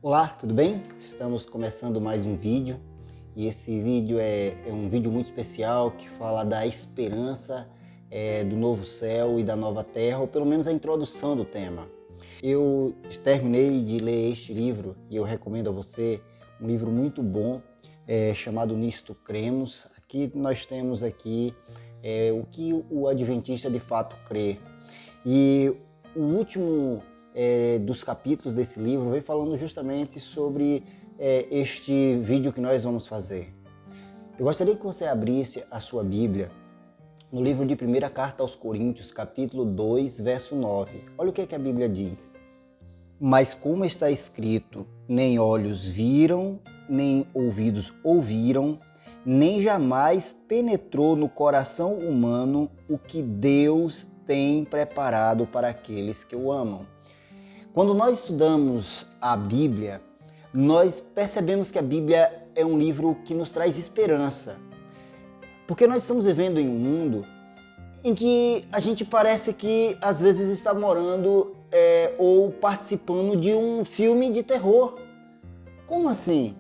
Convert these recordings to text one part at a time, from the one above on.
Olá, tudo bem? Estamos começando mais um vídeo e esse vídeo é um vídeo muito especial que fala da esperança do novo céu e da nova terra, ou pelo menos a introdução do tema. Eu terminei de ler este livro e eu recomendo a você um livro muito bom chamado Nisto Cremos. Aqui nós temos o que o adventista de fato crê. E o último dos capítulos desse livro vem falando justamente sobre este vídeo que nós vamos fazer. Eu gostaria que você abrisse a sua Bíblia no livro de 1ª Carta aos Coríntios, capítulo 2, verso 9. Olha o que a Bíblia diz. Mas como está escrito, nem olhos viram, nem ouvidos ouviram, nem jamais penetrou no coração humano o que Deus tem preparado para aqueles que o amam. Quando nós estudamos a Bíblia, nós percebemos que a Bíblia é um livro que nos traz esperança. Porque nós estamos vivendo em um mundo em que a gente parece que às vezes está morando ou participando de um filme de terror. Como assim?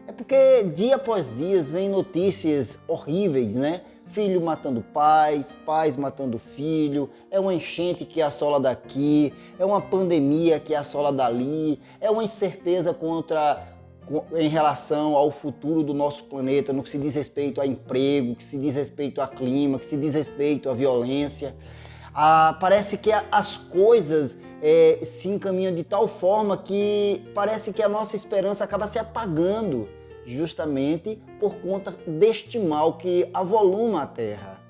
É porque dia após dia vem notícias horríveis, né? Filho matando pais, pais matando filho, é uma enchente que assola daqui, é uma pandemia que assola dali, é uma incerteza em relação ao futuro do nosso planeta, no que se diz respeito a emprego, que se diz respeito a clima, que se diz respeito à violência. Parece que as coisas se encaminham de tal forma que parece que a nossa esperança acaba se apagando, justamente por conta deste mal que avoluma a terra.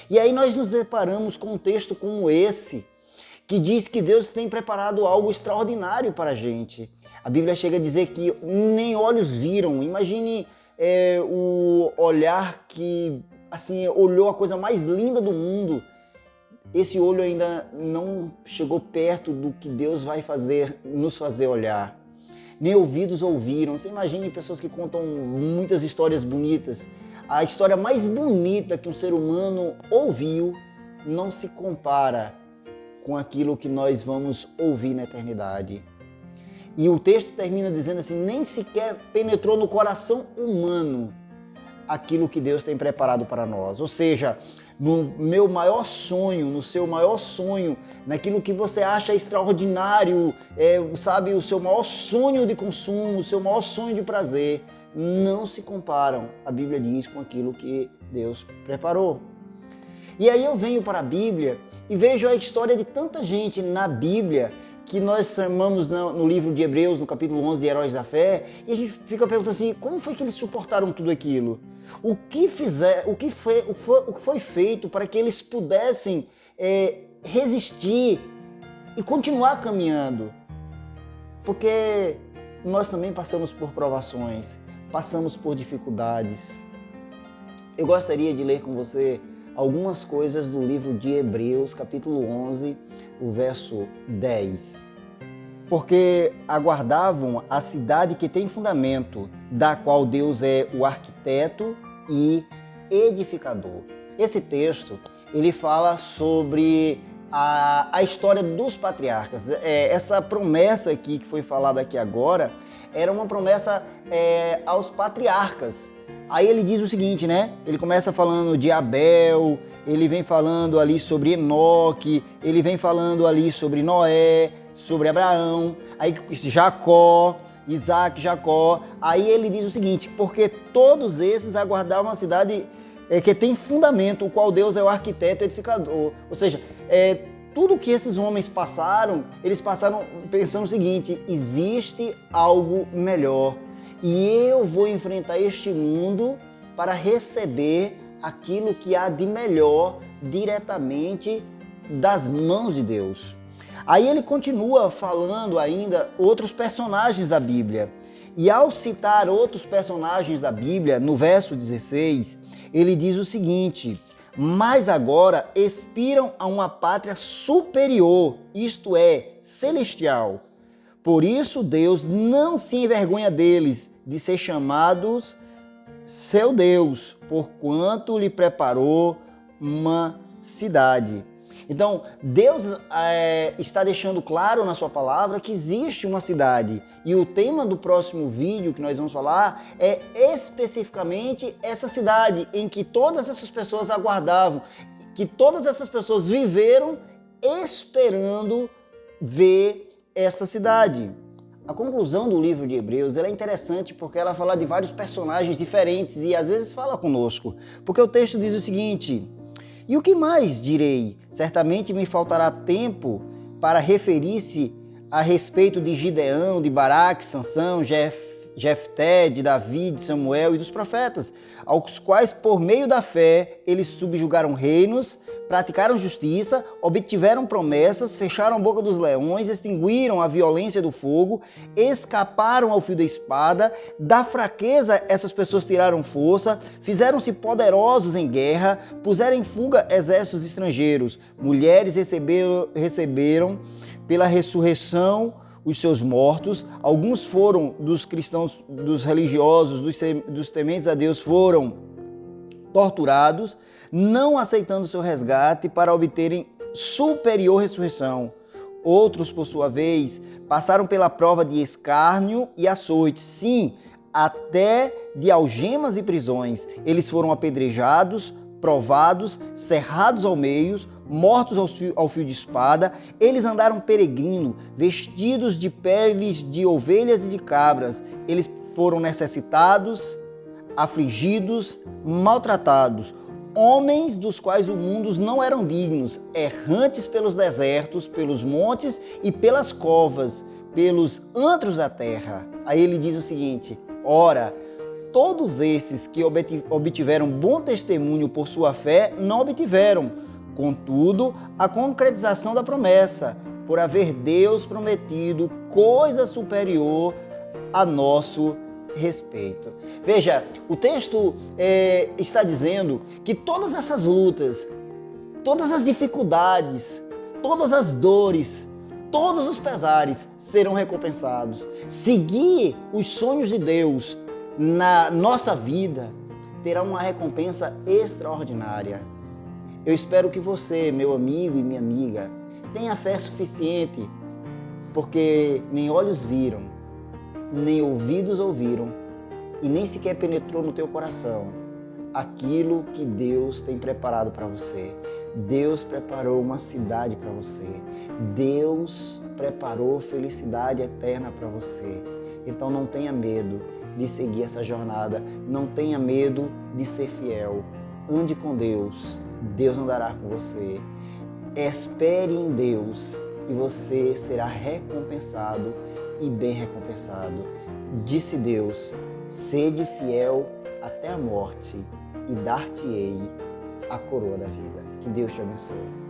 E aí nós nos deparamos com um texto como esse, que diz que Deus tem preparado algo extraordinário para a gente. A Bíblia chega a dizer que nem olhos viram. Imagine o olhar que assim olhou a coisa mais linda do mundo. Esse olho ainda não chegou perto do que Deus vai nos fazer olhar. Nem ouvidos ouviram. Você imagine pessoas que contam muitas histórias bonitas. A história mais bonita que um ser humano ouviu não se compara com aquilo que nós vamos ouvir na eternidade. E o texto termina dizendo assim, nem sequer penetrou no coração humano aquilo que Deus tem preparado para nós. Ou seja, no meu maior sonho, no seu maior sonho, naquilo que você acha extraordinário, sabe, o seu maior sonho de consumo, o seu maior sonho de prazer, não se comparam, a Bíblia diz, com aquilo que Deus preparou. E aí eu venho para a Bíblia e vejo a história de tanta gente na Bíblia que nós chamamos no livro de Hebreus, no capítulo 11, de Heróis da Fé, e a gente fica perguntando assim, como foi que eles suportaram tudo aquilo? O que foi feito para que eles pudessem resistir e continuar caminhando? Porque nós também passamos por provações, passamos por dificuldades. Eu gostaria de ler com você algumas coisas do livro de Hebreus, capítulo 11, o verso 10. Porque aguardavam a cidade que tem fundamento, da qual Deus é o arquiteto e edificador. Esse texto, ele fala sobre a história dos patriarcas. Essa promessa aqui que foi falada aqui agora, era uma promessa aos patriarcas. Aí ele diz o seguinte, né? Ele começa falando de Abel, ele vem falando ali sobre Enoque, ele vem falando ali sobre Noé, sobre Abraão, aí Jacó, Isaac, Jacó. Aí ele diz o seguinte, porque todos esses aguardavam a cidade que tem fundamento, o qual Deus é o arquiteto e edificador. Ou seja, tudo que esses homens passaram, eles passaram pensando o seguinte, existe algo melhor. E eu vou enfrentar este mundo para receber aquilo que há de melhor diretamente das mãos de Deus. Aí ele continua falando ainda outros personagens da Bíblia. E ao citar outros personagens da Bíblia, no verso 16, ele diz o seguinte, mas agora expiram a uma pátria superior, isto é, celestial. Por isso Deus não se envergonha deles, de ser chamados seu Deus, porquanto lhe preparou uma cidade. Então, Deus está deixando claro na sua palavra que existe uma cidade. E o tema do próximo vídeo que nós vamos falar é especificamente essa cidade em que todas essas pessoas aguardavam, que todas essas pessoas viveram esperando ver essa cidade. A conclusão do livro de Hebreus ela é interessante porque ela fala de vários personagens diferentes e às vezes fala conosco. Porque o texto diz o seguinte: e o que mais direi? Certamente me faltará tempo para referir-se a respeito de Gideão, de Baraque, Sansão, Jefté, de Davi, de Samuel e dos profetas, aos quais por meio da fé eles subjugaram reinos, praticaram justiça, obtiveram promessas, fecharam a boca dos leões, extinguiram a violência do fogo, escaparam ao fio da espada, da fraqueza essas pessoas tiraram força, fizeram-se poderosos em guerra, puseram em fuga exércitos estrangeiros, mulheres receberam pela ressurreição os seus mortos, alguns foram dos cristãos, dos religiosos, dos tementes a Deus, foram torturados, não aceitando seu resgate para obterem superior ressurreição. Outros, por sua vez, passaram pela prova de escárnio e açoite, sim, até de algemas e prisões. Eles foram apedrejados, provados, cerrados ao meio, mortos ao fio de espada. Eles andaram peregrino, vestidos de peles de ovelhas e de cabras. Eles foram necessitados, afligidos, maltratados, homens dos quais os mundos não eram dignos, errantes pelos desertos, pelos montes e pelas covas, pelos antros da terra. Aí ele diz o seguinte: ora, todos esses que obtiveram bom testemunho por sua fé, não obtiveram, contudo, a concretização da promessa, por haver Deus prometido coisa superior a nosso respeito. Veja, o texto está dizendo que todas essas lutas, todas as dificuldades, todas as dores, todos os pesares serão recompensados. Seguir os sonhos de Deus na nossa vida terá uma recompensa extraordinária. Eu espero que você, meu amigo e minha amiga, tenha fé suficiente, porque nem olhos viram, nem ouvidos ouviram e nem sequer penetrou no teu coração aquilo que Deus tem preparado para você. Deus preparou uma cidade para você. Deus preparou felicidade eterna para você. Então não tenha medo de seguir essa jornada. Não tenha medo de ser fiel. Ande com Deus. Deus andará com você. Espere em Deus e você será recompensado e bem recompensado. Disse Deus: sede fiel até a morte e dar-te-ei a coroa da vida. Que Deus te abençoe.